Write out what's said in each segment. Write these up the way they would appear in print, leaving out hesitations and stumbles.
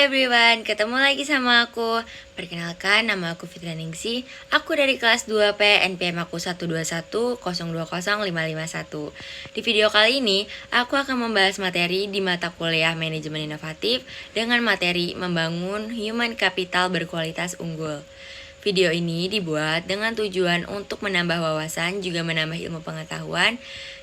everyone, ketemu lagi sama aku. Perkenalkan, nama aku Fitria Ningsih. Aku dari kelas 2P, NPM aku 121020551. Di video kali ini, aku akan membahas materi di mata kuliah Manajemen Inovatif dengan materi membangun human capital berkualitas unggul. Video ini dibuat dengan tujuan untuk menambah wawasan juga menambah ilmu pengetahuan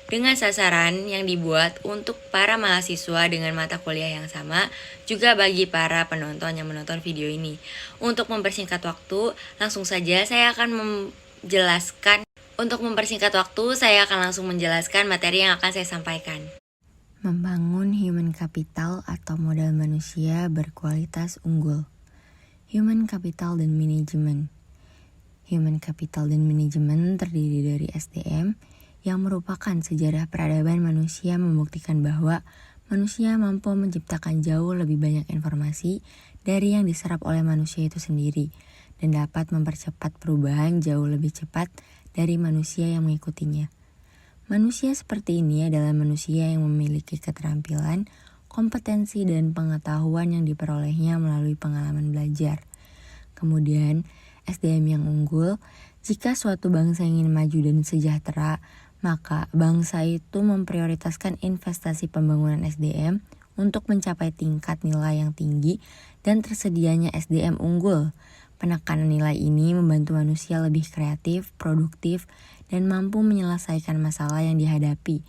dengan sasaran yang dibuat untuk para mahasiswa dengan mata kuliah yang sama, juga bagi para penonton yang menonton video ini. Untuk mempersingkat waktu, langsung saja saya akan menjelaskan. Untuk mempersingkat waktu, saya akan langsung menjelaskan materi yang akan saya sampaikan. Membangun human capital atau modal manusia berkualitas unggul. Human capital dan manajemen. Human capital dan manajemen terdiri dari SDM yang merupakan sejarah peradaban manusia membuktikan bahwa manusia mampu menciptakan jauh lebih banyak informasi dari yang diserap oleh manusia itu sendiri dan dapat mempercepat perubahan jauh lebih cepat dari manusia yang mengikutinya. Manusia seperti ini adalah manusia yang memiliki keterampilan, kompetensi, dan pengetahuan yang diperolehnya melalui pengalaman belajar. Kemudian, SDM yang unggul, jika suatu bangsa ingin maju dan sejahtera, maka bangsa itu memprioritaskan investasi pembangunan SDM untuk mencapai tingkat nilai yang tinggi dan tersedianya SDM unggul. Penekanan nilai ini membantu manusia lebih kreatif, produktif, dan mampu menyelesaikan masalah yang dihadapi,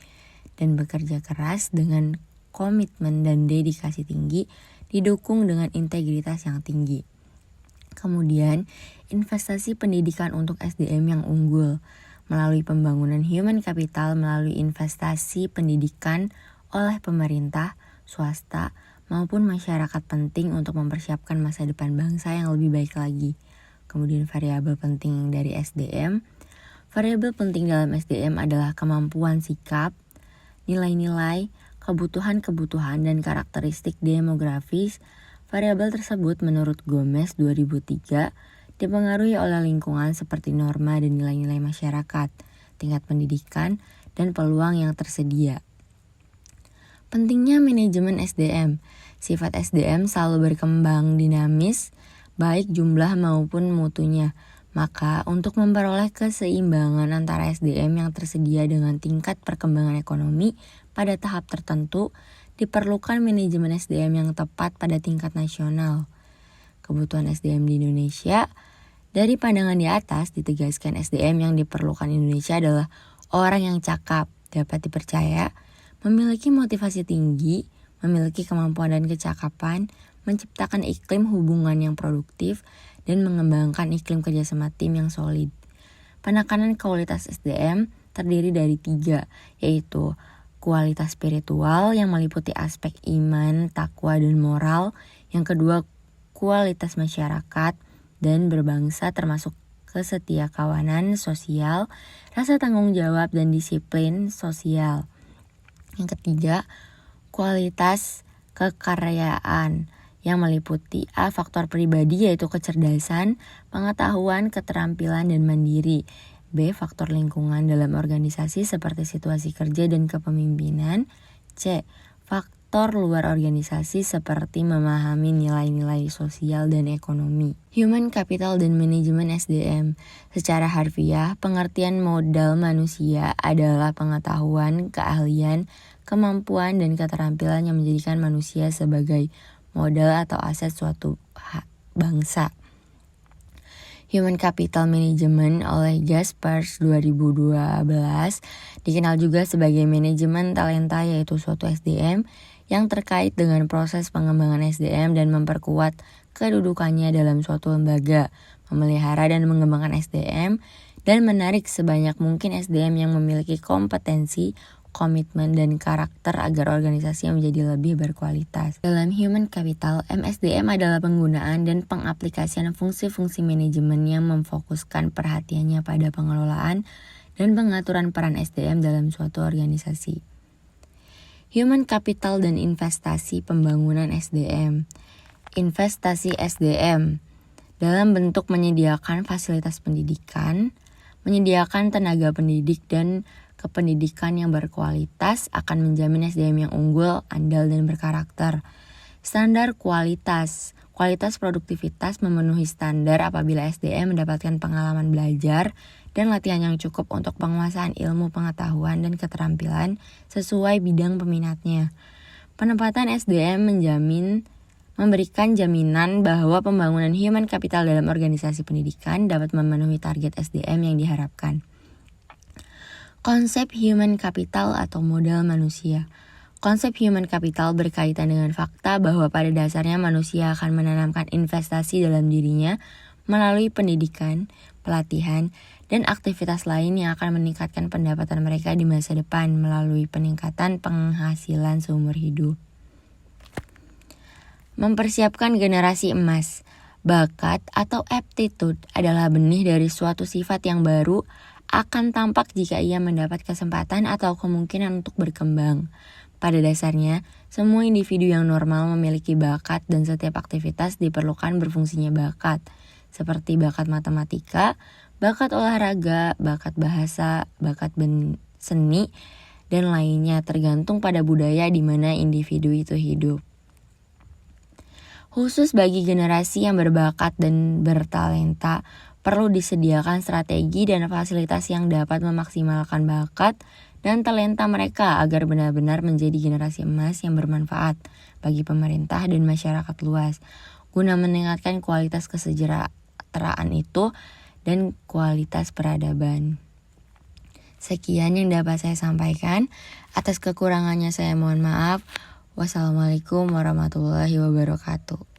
dan bekerja keras dengan komitmen dan dedikasi tinggi, didukung dengan integritas yang tinggi. Kemudian, investasi pendidikan untuk SDM yang unggul melalui pembangunan human capital melalui investasi pendidikan oleh pemerintah, swasta, maupun masyarakat penting untuk mempersiapkan masa depan bangsa yang lebih baik lagi. Kemudian variabel penting dari SDM. Variabel penting dalam SDM adalah kemampuan sikap, nilai-nilai, kebutuhan-kebutuhan, dan karakteristik demografis. Variabel tersebut menurut Gomez 2003 dipengaruhi oleh lingkungan seperti norma dan nilai-nilai masyarakat, tingkat pendidikan, dan peluang yang tersedia. Pentingnya manajemen SDM. Sifat SDM selalu berkembang dinamis, baik jumlah maupun mutunya. Maka untuk memperoleh keseimbangan antara SDM yang tersedia dengan tingkat perkembangan ekonomi pada tahap tertentu, diperlukan manajemen SDM yang tepat pada tingkat nasional. Kebutuhan SDM di Indonesia. Dari pandangan di atas, ditegaskan SDM yang diperlukan Indonesia adalah orang yang cakap, dapat dipercaya, memiliki motivasi tinggi, memiliki kemampuan dan kecakapan, menciptakan iklim hubungan yang produktif, dan mengembangkan iklim kerjasama tim yang solid. Penekanan kualitas SDM terdiri dari 3, yaitu kualitas spiritual yang meliputi aspek iman, takwa, dan moral. Yang kedua, kualitas masyarakat dan berbangsa termasuk kesetiakawanan sosial, rasa tanggung jawab, dan disiplin sosial. Yang ketiga, kualitas kekaryaan yang meliputi faktor pribadi yaitu kecerdasan, pengetahuan, keterampilan, dan mandiri. B. Faktor lingkungan dalam organisasi seperti situasi kerja dan kepemimpinan. C. Faktor luar organisasi seperti memahami nilai-nilai sosial dan ekonomi. Human capital dan manajemen SDM. Secara harfiah, pengertian modal manusia adalah pengetahuan, keahlian, kemampuan, dan keterampilan yang menjadikan manusia sebagai modal atau aset suatu bangsa. Human Capital Management oleh Jaspers 2012 dikenal juga sebagai manajemen talenta, yaitu suatu SDM yang terkait dengan proses pengembangan SDM dan memperkuat kedudukannya dalam suatu lembaga, memelihara dan mengembangkan SDM, dan menarik sebanyak mungkin SDM yang memiliki kompetensi, komitmen, dan karakter agar organisasi menjadi lebih berkualitas. Dalam Human Capital, MSDM adalah penggunaan dan pengaplikasian fungsi-fungsi manajemen yang memfokuskan perhatiannya pada pengelolaan dan pengaturan peran SDM dalam suatu organisasi. Human Capital dan investasi pembangunan SDM. Investasi SDM dalam bentuk menyediakan fasilitas pendidikan, menyediakan tenaga pendidik, dan kependidikan yang berkualitas akan menjamin SDM yang unggul, andal, dan berkarakter. Standar kualitas. Kualitas produktivitas memenuhi standar apabila SDM mendapatkan pengalaman belajar dan latihan yang cukup untuk penguasaan ilmu pengetahuan dan keterampilan sesuai bidang peminatnya. Penempatan SDM memberikan jaminan bahwa pembangunan human capital dalam organisasi pendidikan dapat memenuhi target SDM yang diharapkan. Konsep human capital atau modal manusia. Konsep human capital berkaitan dengan fakta bahwa pada dasarnya manusia akan menanamkan investasi dalam dirinya melalui pendidikan, pelatihan, dan aktivitas lain yang akan meningkatkan pendapatan mereka di masa depan melalui peningkatan penghasilan seumur hidup. Mempersiapkan generasi emas. Bakat atau aptitude adalah benih dari suatu sifat yang baru akan tampak jika ia mendapat kesempatan atau kemungkinan untuk berkembang. Pada dasarnya, semua individu yang normal memiliki bakat dan setiap aktivitas diperlukan berfungsinya bakat, seperti bakat matematika, bakat olahraga, bakat bahasa, bakat seni, dan lainnya tergantung pada budaya di mana individu itu hidup. Khusus bagi generasi yang berbakat dan bertalenta, perlu disediakan strategi dan fasilitas yang dapat memaksimalkan bakat dan talenta mereka agar benar-benar menjadi generasi emas yang bermanfaat bagi pemerintah dan masyarakat luas, guna meningkatkan kualitas kesejahteraan itu dan kualitas peradaban. Sekian yang dapat saya sampaikan. Atas kekurangannya saya mohon maaf. Wassalamualaikum warahmatullahi wabarakatuh.